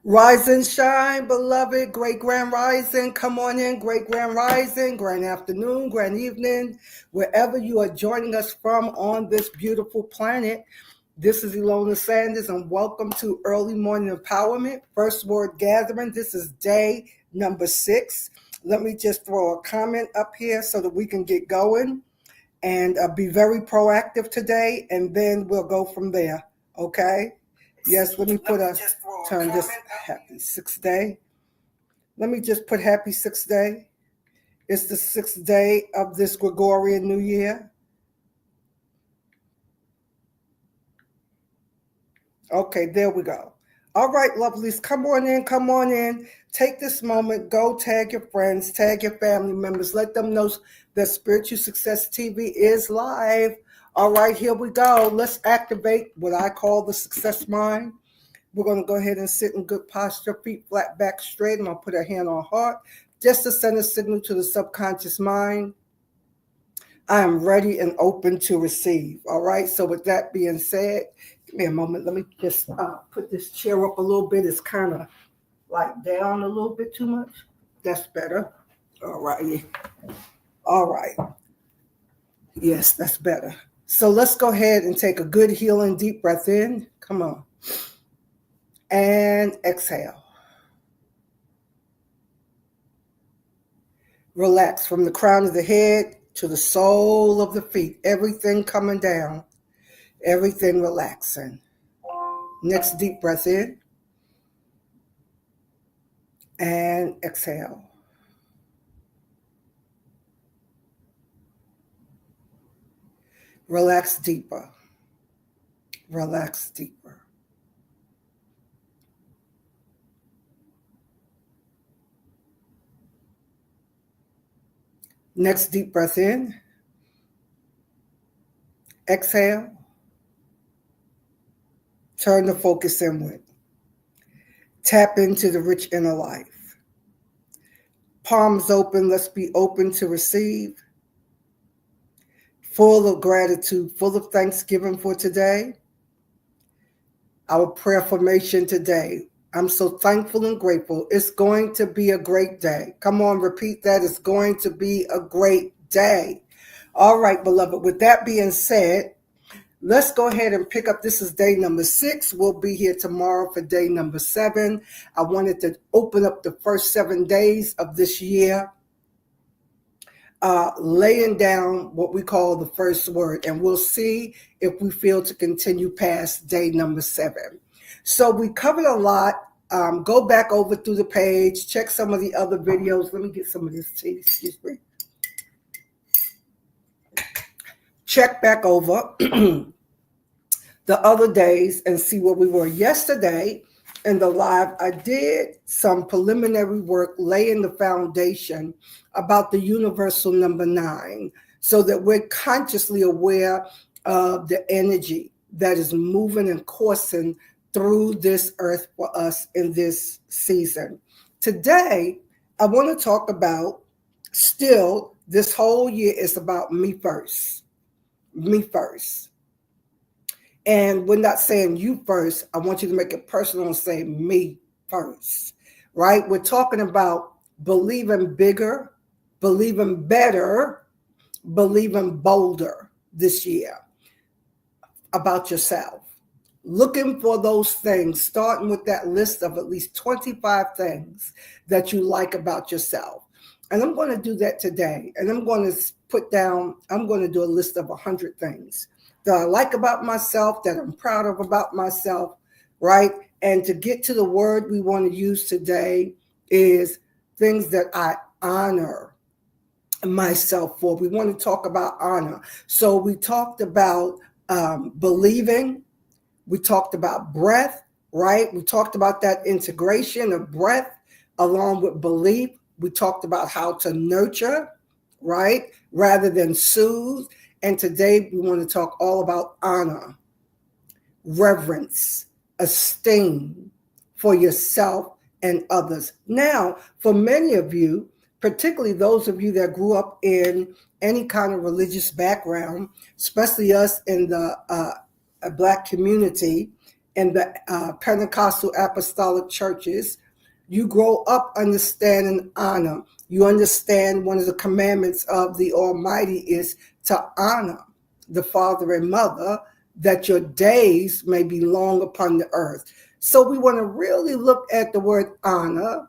Rise and shine, beloved great grand rising. Come on in, great grand rising, grand afternoon, grand evening, wherever you are joining us from on this beautiful planet. This is Ilona Sanders, and welcome to Early Morning Empowerment, First Word Gathering. This is day number 6. Let me just throw a comment up here so that we can get going and be very proactive today, and then we'll go from there, okay? Yes, let me turn this happy 6th day. Let me just put happy 6th day. It's the 6th day of this Gregorian New Year. Okay, there we go. All right, lovelies, come on in, come on in. Take this moment, go tag your friends, tag your family members, let them know that Spiritual Success TV is live. All right, here we go. Let's activate what I call the success mind. We're going to go ahead and sit in good posture, feet flat, back straight. I'm going to put a hand on heart just to send a signal to the subconscious mind. I am ready and open to receive. All right. So with that being said, give me a moment. Let me just put this chair up a little bit. It's kind of like down a little bit too much. That's better. All right. All right. Yes, that's better. So let's go ahead and take a good healing deep breath in. Come on. And exhale. Relax from the crown of the head to the sole of the feet. Everything coming down. Everything relaxing. Next deep breath in. And exhale. Relax deeper. Relax deeper. Next deep breath in. Exhale. Turn the focus inward. Tap into the rich inner life. Palms open. Let's be open to receive. Full of gratitude, full of thanksgiving for today. Our prayer formation today. I'm so thankful and grateful. It's going to be a great day. Come on, repeat that. It's going to be a great day. All right, beloved. With that being said, let's go ahead and pick up. This is day number 6. We'll be here tomorrow for day number 7. I wanted to open up the first 7 days of this year, laying down what we call the first word, and we'll see if we feel to continue past day number 7. So we covered a lot. Go back over through the page, check some of the other videos. Let me get some of this tea, excuse me. Check back over the other days and see where we were. Yesterday in the live, I did some preliminary work laying the foundation about the universal number 9 so that we're consciously aware of the energy that is moving and coursing through this earth for us in this season. Today, I want to talk about, still, this whole year is about me first. Me first. And we're not saying you first. I want you to make it personal and say me first, right? We're talking about believing bigger, believing better, believing bolder this year about yourself. Looking for those things, starting with that list of at least 25 things that you like about yourself. And I'm going to do that today. And I'm going to do a list of 100 things that I like about myself, that I'm proud of about myself, right? And to get to the word we want to use today is things that I honor myself for. We want to talk about honor. So we talked about believing. We talked about breath, right? We talked about that integration of breath along with belief. We talked about how to nurture, right, rather than soothe. And today we want to talk all about honor, reverence, esteem for yourself and others. Now, for many of you, particularly those of you that grew up in any kind of religious background, especially us in the Black community, in the Pentecostal apostolic churches, you grow up understanding honor. You understand one of the commandments of the Almighty is to honor the father and mother, that your days may be long upon the earth. So we want to really look at the word honor,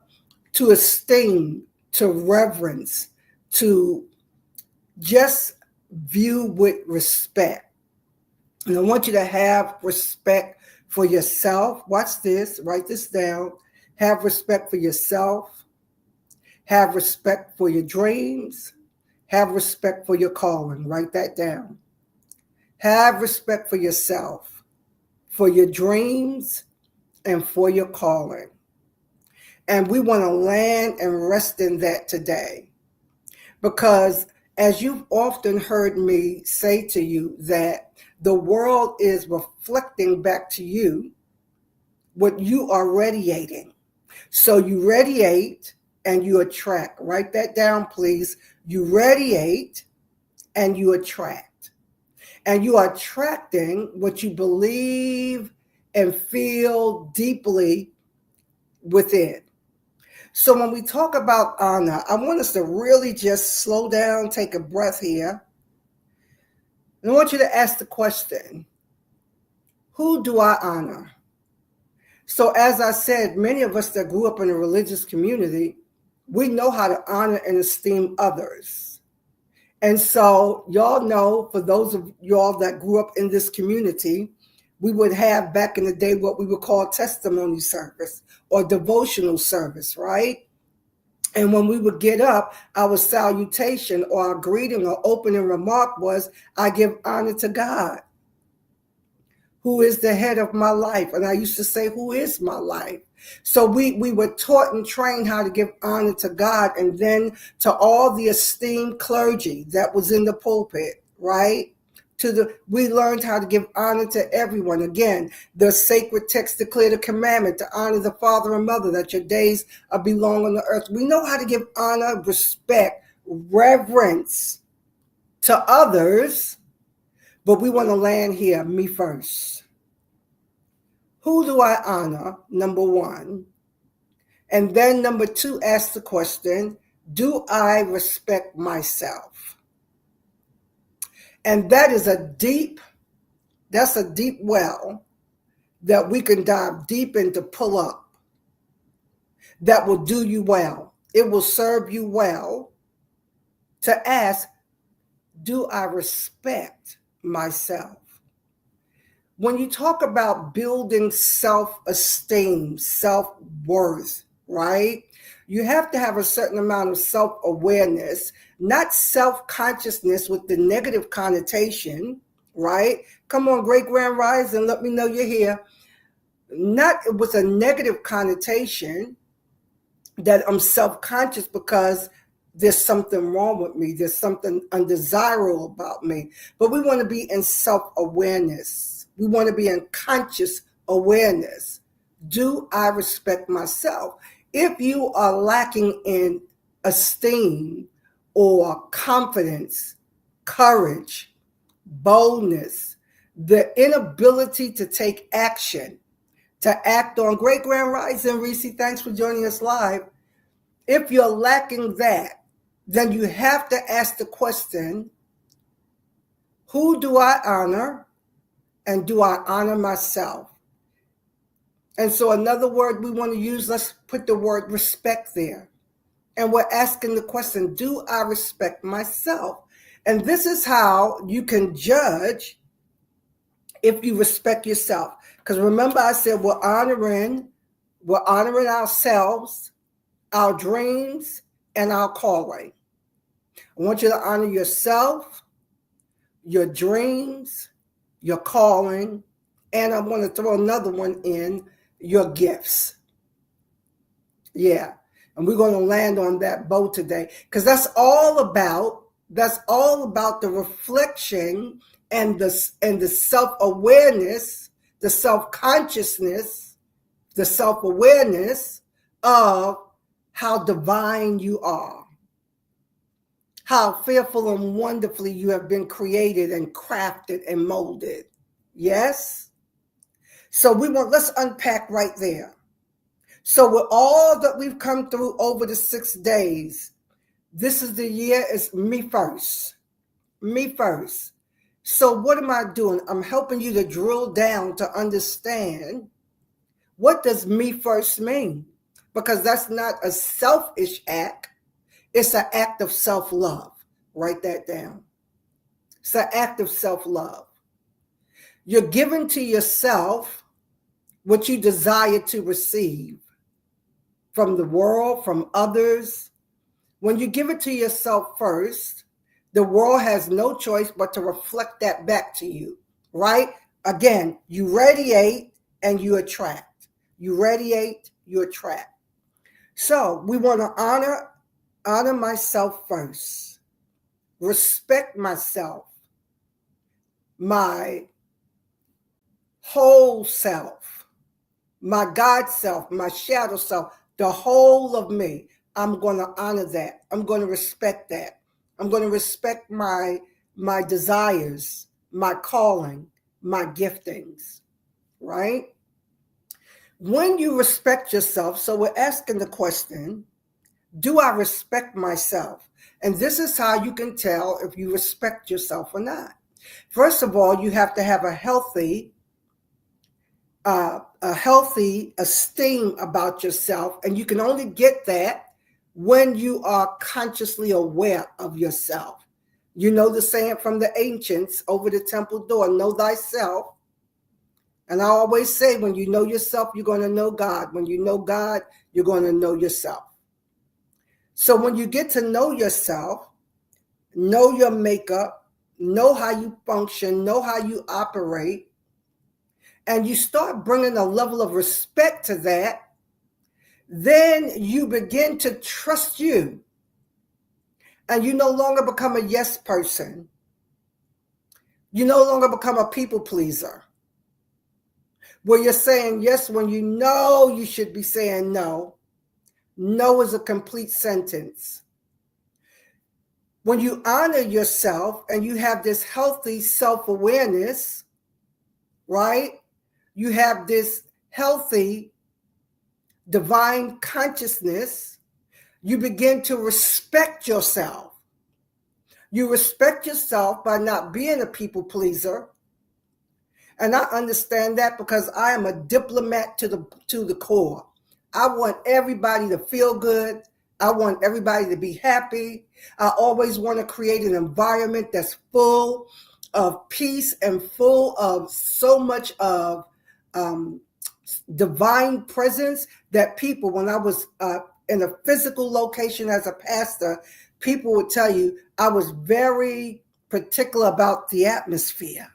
to esteem, to reverence, to just view with respect. And I want you to have respect for yourself. Watch this, write this down. Have respect for yourself. Have respect for your dreams. Have respect for your calling. Write that down. Have respect for yourself, for your dreams, and for your calling. And we want to land and rest in that today. Because as you've often heard me say to you, that the world is reflecting back to you what you are radiating. So you radiate and you attract. Write that down, please. You radiate and you attract. And you are attracting what you believe and feel deeply within. So when we talk about honor, I want us to really just slow down, take a breath here. And I want you to ask the question, who do I honor? So as I said, many of us that grew up in a religious community, we know how to honor and esteem others. And so y'all know, for those of y'all that grew up in this community, we would have back in the day what we would call testimony service or devotional service, right? And when we would get up, our salutation or our greeting or opening remark was, I give honor to God, who is the head of my life. And I used to say, who is my life? So we were taught and trained how to give honor to God, and then to all the esteemed clergy that was in the pulpit, right? We learned how to give honor to everyone. Again, the sacred text declared a commandment to honor the father and mother, that your days be long on the earth. We know how to give honor, respect, reverence to others, but we want to land here, me first. Who do I honor? Number one. And then number two, ask the question, do I respect myself? And that's a deep well that we can dive deep into, pull up, that will do you well. It will serve you well to ask, do I respect myself? When you talk about building self-esteem, self-worth, right? You have to have a certain amount of self-awareness, not self-consciousness with the negative connotation, right? Come on, Great Grand Rising, let me know you're here. Not with a negative connotation that I'm self-conscious because there's something wrong with me. There's something undesirable about me. But we want to be in self-awareness. We want to be in conscious awareness. Do I respect myself? If you are lacking in esteem or confidence, courage, boldness, the inability to take action, to act on, Great Grand Rising, Reese, thanks for joining us live. If you're lacking that, then you have to ask the question, who do I honor, and do I honor myself? And so another word we want to use, let's put the word respect there. And we're asking the question, do I respect myself? And this is how you can judge if you respect yourself. Because remember I said we're honoring ourselves, our dreams, and our calling. I want you to honor yourself, your dreams, your calling, and I want to throw another one in, your gifts. Yeah. And we're going to land on that bow today, because that's all about the reflection and the self-awareness, the self-consciousness, the self-awareness of how divine you are, how fearful and wonderfully you have been created and crafted and molded. Yes? So let's unpack right there. So with all that we've come through over the 6 days, this is the year, it's me first. Me first. So what am I doing? I'm helping you to drill down to understand, what does me first mean? Because that's not a selfish act. It's an act of self-love. Write that down. It's an act of self-love. You're giving to yourself what you desire to receive from the world, from others. When you give it to yourself first, the world has no choice but to reflect that back to you, right? Again, you radiate and you attract. You radiate, you attract. So we want to honor myself first, respect myself, my whole self, my God self, my shadow self, the whole of me. I'm going to honor that. I'm going to respect that. I'm going to respect my desires, my calling, my giftings, right? When you respect yourself, so we're asking the question, do I respect myself? And this is how you can tell if you respect yourself or not. First of all, you have to have a healthy esteem about yourself. And you can only get that when you are consciously aware of yourself. You know the saying from the ancients over the temple door, know thyself. And I always say, when you know yourself, you're going to know God. When you know God, you're going to know yourself. So when you get to know yourself, know your makeup, know how you function, know how you operate, and you start bringing a level of respect to that, then you begin to trust you. And you no longer become a yes person. You no longer become a people pleaser, where you're saying yes when you know you should be saying no. No is a complete sentence. When you honor yourself and you have this healthy self-awareness, right? You have this healthy divine consciousness, you begin to respect yourself. You respect yourself by not being a people pleaser. And I understand that because I am a diplomat to the core. I want everybody to feel good. I want everybody to be happy. I always want to create an environment that's full of peace and full of so much of divine presence that people, when I was in a physical location as a pastor, people would tell you I was very particular about the atmosphere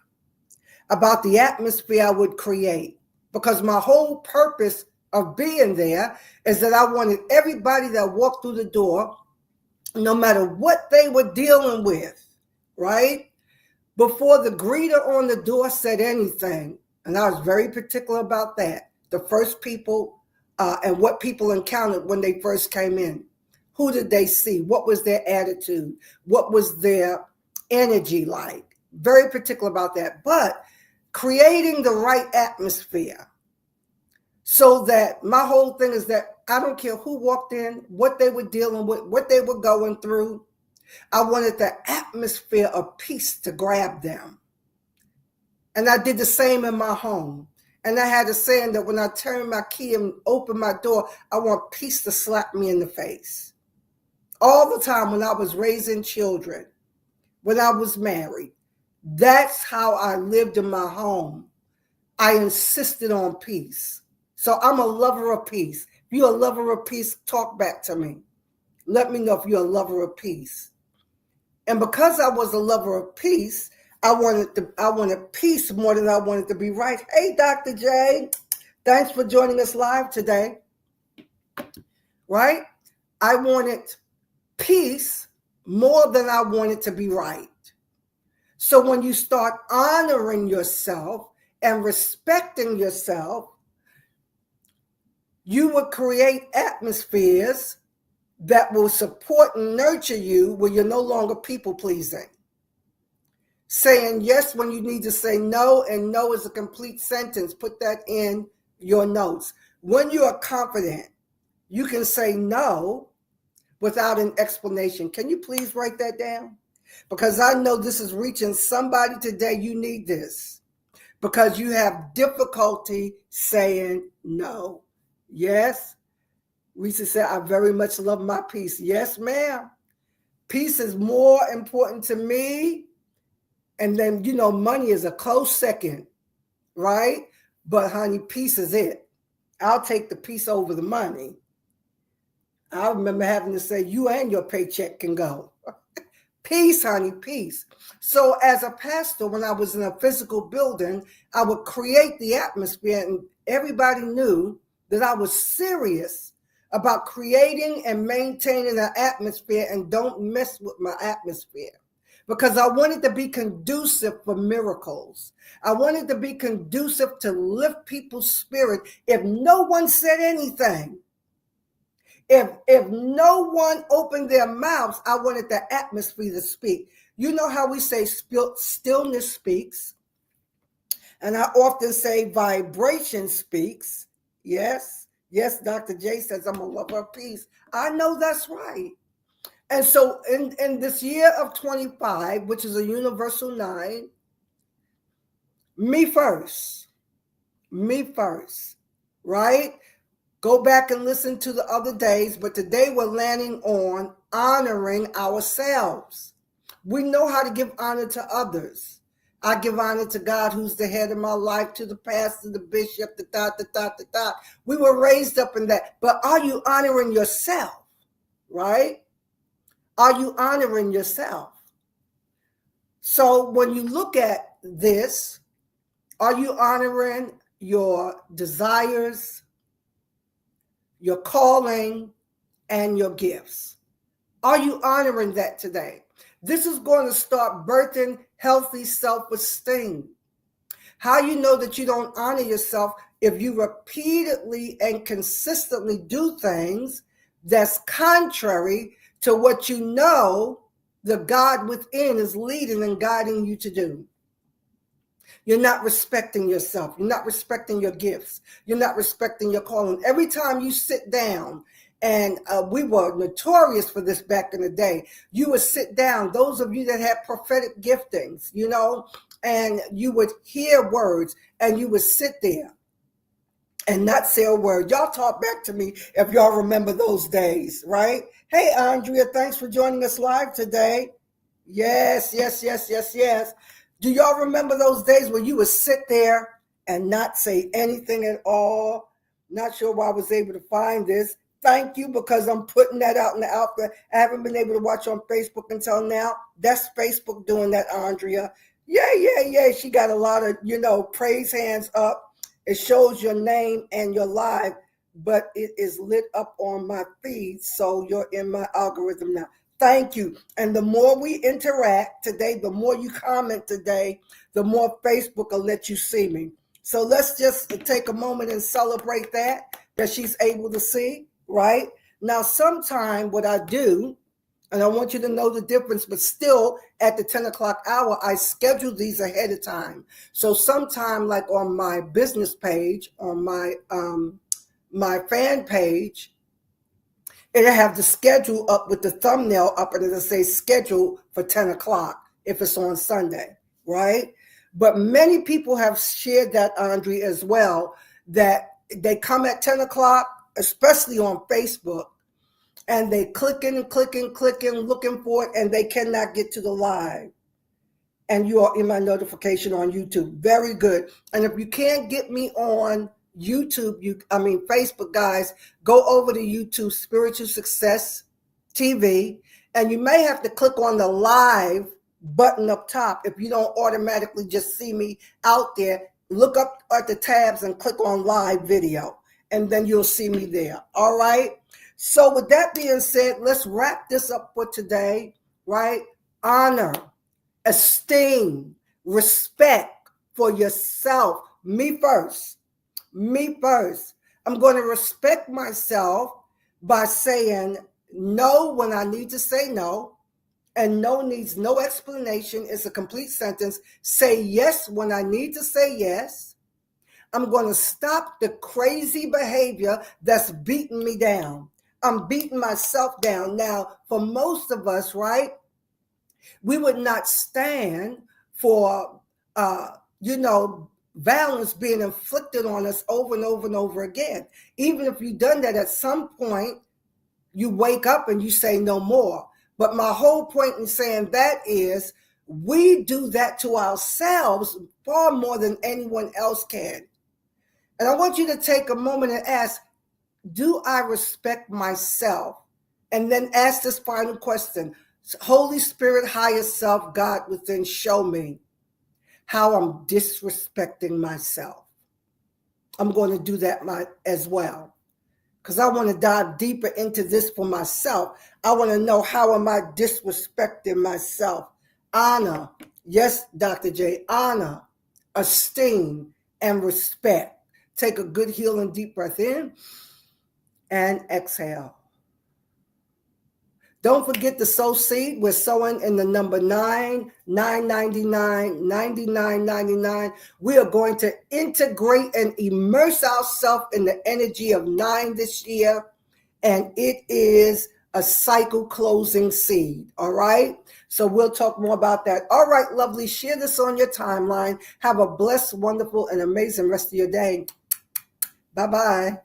I would create, because my whole purpose of being there is that I wanted everybody that walked through the door, no matter what they were dealing with, right? Before the greeter on the door said anything, and I was very particular about that, the first people and what people encountered when they first came in. Who did they see? What was their attitude? What was their energy like? Very particular about that. But creating the right atmosphere, so that my whole thing is that I don't care who walked in, what they were dealing with, what they were going through. I wanted the atmosphere of peace to grab them. And I did the same in my home. And I had a saying that when I turn my key and open my door, I want peace to slap me in the face. All the time when I was raising children, when I was married, that's how I lived in my home. I insisted on peace. So I'm a lover of peace. If you're a lover of peace, talk back to me. Let me know if you're a lover of peace. And because I was a lover of peace, I wanted peace more than I wanted to be right. Hey, Dr. J, thanks for joining us live today. Right? I wanted peace more than I wanted to be right. So when you start honoring yourself and respecting yourself, you will create atmospheres that will support and nurture you where you're no longer people pleasing. saying yes when you need to say no, and no is a complete sentence. Put that in your notes. When you are confident, you can say no without an explanation. Can you please write that down? Because I know this is reaching somebody today. You need this because you have difficulty saying no. Yes, Risa said, I very much love my peace. Yes, ma'am. Peace is more important to me. And then, money is a close second, right? But honey, peace is it. I'll take the peace over the money. I remember having to say, you and your paycheck can go. Peace, honey, peace. So as a pastor, when I was in a physical building, I would create the atmosphere, and everybody knew that I was serious about creating and maintaining an atmosphere, and don't mess with my atmosphere. Because I wanted to be conducive for miracles. I wanted to be conducive to lift people's spirit. If no one said anything, if no one opened their mouths, I wanted the atmosphere to speak. You know how we say stillness speaks. And I often say vibration speaks. Yes, Dr. J says I'm going to love her peace. I know that's right. And so in this year of 25, which is a universal 9, me first, right? Go back and listen to the other days, but today we're landing on honoring ourselves. We know how to give honor to others. I give honor to God, who's the head of my life, to the pastor, the bishop, the dot. We were raised up in that. But are you honoring yourself, right? Are you honoring yourself? So when you look at this, are you honoring your desires, your calling, and your gifts? Are you honoring that today? This is going to start birthing healthy self-esteem. How you know that you don't honor yourself if you repeatedly and consistently do things that's contrary to what you know the God within is leading and guiding you to do. You're not respecting yourself. You're not respecting your gifts. You're not respecting your calling. Every time you sit down, and we were notorious for this back in the day, you would sit down, those of you that had prophetic giftings, and you would hear words, and you would sit there and not say a word. Y'all talk back to me if y'all remember those days, right? Hey, Andrea, thanks for joining us live today. Yes. Do y'all remember those days when you would sit there and not say anything at all? Not sure why I was able to find this. Thank you, because I'm putting that out in the outlet. I haven't been able to watch on Facebook until now. That's Facebook doing that, Andrea. Yeah. She got a lot of, praise hands up. It shows your name and your live, but it is lit up on my feed, so you're in my algorithm now. Thank you. And the more we interact today, the more you comment today, the more Facebook will let you see me. So let's just take a moment and celebrate that she's able to see, right? Now, sometime what I do, and I want you to know the difference, but still at the 10 o'clock hour, I schedule these ahead of time. So sometime like on my business page, on my fan page, it'll have the schedule up with the thumbnail up, and it'll say schedule for 10 o'clock if it's on Sunday, right? But many people have shared that, Andre, as well, that they come at 10 o'clock, especially on Facebook, and they clicking, looking for it, and they cannot get to the live. And you are in my notification on YouTube. Very good. And if you can't get me on YouTube, Facebook, guys, go over to YouTube, Spiritual Success TV, and you may have to click on the live button up top if you don't automatically just see me out there. Look up at the tabs and click on live video, and then you'll see me there. All right. So with that being said, let's wrap this up for today, right? Honor, esteem, respect for yourself. Me first. I'm going to respect myself by saying no when I need to say no, and no needs no explanation. It's a complete sentence. Say yes when I need to say yes. I'm going to stop the crazy behavior that's beating me down. I'm beating myself down. Now, for most of us, right, we would not stand for, violence being inflicted on us over and over and over again. Even if you've done that, at some point, you wake up and you say no more. But my whole point in saying that is we do that to ourselves far more than anyone else can. And I want you to take a moment and ask, do I respect myself? And then ask this final question. Holy Spirit, higher self, God within, show me how I'm disrespecting myself. I'm going to do that as well, because I want to dive deeper into this for myself. I want to know, how am I disrespecting myself? Honor, yes, Dr. J, honor, esteem, and respect. Take a good healing deep breath in and exhale. Don't forget to sow seed. We're sowing in the number 9, $9.99, $99.99. We are going to integrate and immerse ourselves in the energy of 9 this year. And it is a cycle closing seed. All right. So we'll talk more about that. All right, lovely. Share this on your timeline. Have a blessed, wonderful, and amazing rest of your day. Bye-bye.